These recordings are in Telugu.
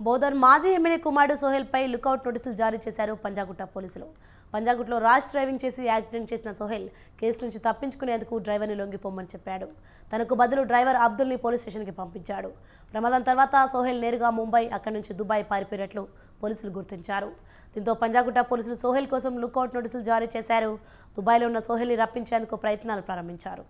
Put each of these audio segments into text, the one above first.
బోధన్ మాజీ ఎమ్మెల్యే కుమారుడు సోహెల్పై లుకౌట్ నోటీసులు జారీ చేశారు పంజాగుట్ట పోలీసులు. పంజాగుట్టలో ర్యాష్ డ్రైవింగ్ చేసి యాక్సిడెంట్ చేసిన సోహెల్ కేసు నుంచి తప్పించుకునేందుకు డ్రైవర్ని లొంగిపోమని చెప్పాడు. తనకు బదులు డ్రైవర్ అబ్దుల్ని పోలీస్ స్టేషన్కి పంపించాడు. ప్రమాదం తర్వాత సోహెల్ నేరుగా ముంబై, అక్కడి నుంచి దుబాయ్ పారిపోయినట్లు పోలీసులు గుర్తించారు. దీంతో పంజాగుట్ట పోలీసులు సోహెల్ కోసం లుకౌట్ నోటీసులు జారీ చేశారు. దుబాయ్లో ఉన్న సోహెల్ని రప్పించేందుకు ప్రయత్నాలు ప్రారంభించారు.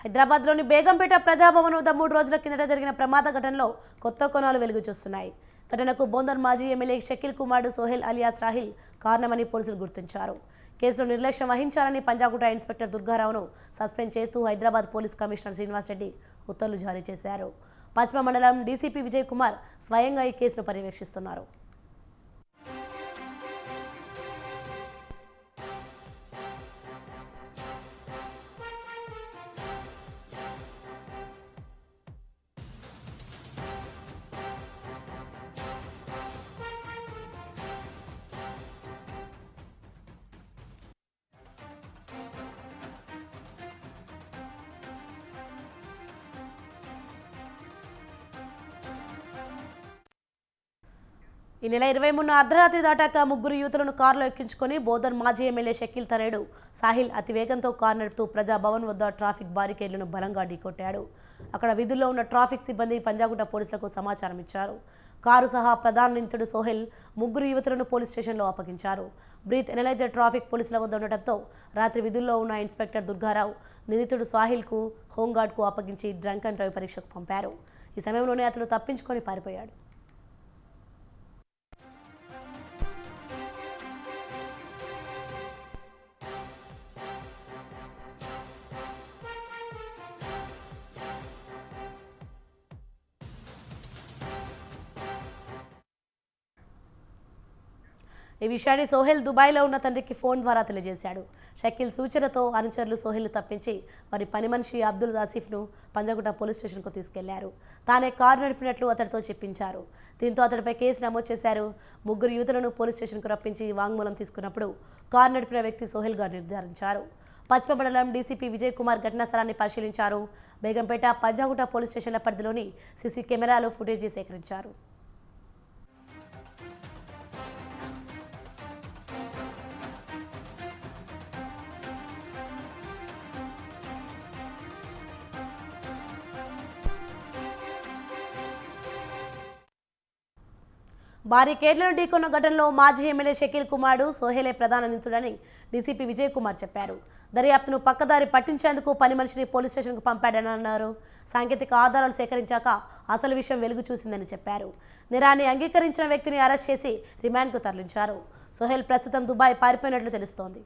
హైదరాబాద్లోని బేగంపేట ప్రజాభవన్ వద్ద 3 రోజుల కిందట జరిగిన ప్రమాద ఘటనలో కొత్త కోణాలు వెలుగు చూస్తున్నాయి. ఘటనకు బోధన్ మాజీ ఎమ్మెల్యే షకీల్ కుమారుడు సోహెల్ అలియాస్ రాహిల్ కారణమని పోలీసులు గుర్తించారు. కేసులో నిర్లక్ష్యం వహించాలని పంజాగుట్ట ఇన్స్పెక్టర్ దుర్గారావును సస్పెండ్ చేస్తూ హైదరాబాద్ పోలీస్ కమిషనర్ శ్రీనివాస్ రెడ్డి ఉత్తర్వులు జారీ చేశారు. పశ్చిమ మండలం డీసీపీ విజయ్ కుమార్ స్వయంగా ఈ కేసును పర్యవేక్షిస్తున్నారు. ఈ నెల 23న అర్ధరాత్రి దాటాక ముగ్గురు యువతులను కారులో ఎక్కించుకొని బోధన్ మాజీ ఎమ్మెల్యే షకీల్ తనయుడు సాహిల్ అతివేగంతో కారు నడుపుతూ ప్రజాభవన్ వద్ద ట్రాఫిక్ బారికేడ్లను బలంగా ఢీకొట్టాడు. అక్కడ విధుల్లో ఉన్న ట్రాఫిక్ సిబ్బంది పంజాగుట్ట పోలీసులకు సమాచారం ఇచ్చారు. కారు సహా ప్రధాన నిందితుడు సోహెల్ ముగ్గురు యువతులను పోలీస్ స్టేషన్లో అప్పగించారు. బ్రీత్ ఎనలైజర్ ట్రాఫిక్ పోలీసుల వద్ద ఉండటంతో రాత్రి విధుల్లో ఉన్న ఇన్స్పెక్టర్ దుర్గారావు నిందితుడు సాహిల్కు హోంగార్డ్కు అప్పగించి డ్రంక్ అండ్ డ్రైవ్ పరీక్షకు పంపారు. ఈ సమయంలోనే అతను తప్పించుకొని పారిపోయాడు. ఈ విషయాన్ని సోహెల్ దుబాయ్లో ఉన్న తండ్రికి ఫోన్ ద్వారా తెలియజేశాడు. షకీల్ సూచనతో అనుచరులు సోహెల్ను తప్పించి వారి పని మనిషి అబ్దుల్ ఆసిఫ్ను పంజాగుట్ట పోలీస్ స్టేషన్కు తీసుకెళ్లారు. తానే కారు నడిపినట్లు అతడితో చెప్పించారు. దీంతో అతడిపై కేసు నమోదు చేశారు. ముగ్గురు యువతులను పోలీస్ స్టేషన్కు రప్పించి వాంగ్మూలం తీసుకున్నప్పుడు కారు నడిపిన వ్యక్తి సోహెల్గా నిర్ధారించారు. పశ్చిమ మండలం డీసీపీ విజయ్ కుమార్ ఘటనా స్థలాన్ని పరిశీలించారు. బేగంపేట, పంజాగుట్ట పోలీస్ స్టేషన్ల పరిధిలోని సీసీ కెమెరాలు ఫుటేజీ సేకరించారు. బారికేడ్లను ఢీకొన్న ఘటనలో మాజీ ఎమ్మెల్యే షకీల్ కుమారుడు సోహెలే ప్రధాన నిందితుడని డీసీపీ విజయ్ కుమార్ చెప్పారు. దర్యాప్తును పక్కదారి పట్టించేందుకు పని మనిషిని పోలీస్ స్టేషన్కు పంపాడని అన్నారు. సాంకేతిక ఆధారాలు సేకరించాక అసలు విషయం వెలుగు చూసిందని చెప్పారు. నేరాన్ని అంగీకరించిన వ్యక్తిని అరెస్ట్ చేసి రిమాండ్కు తరలించారు. సోహెల్ ప్రస్తుతం దుబాయ్ పారిపోయినట్లు తెలుస్తోంది.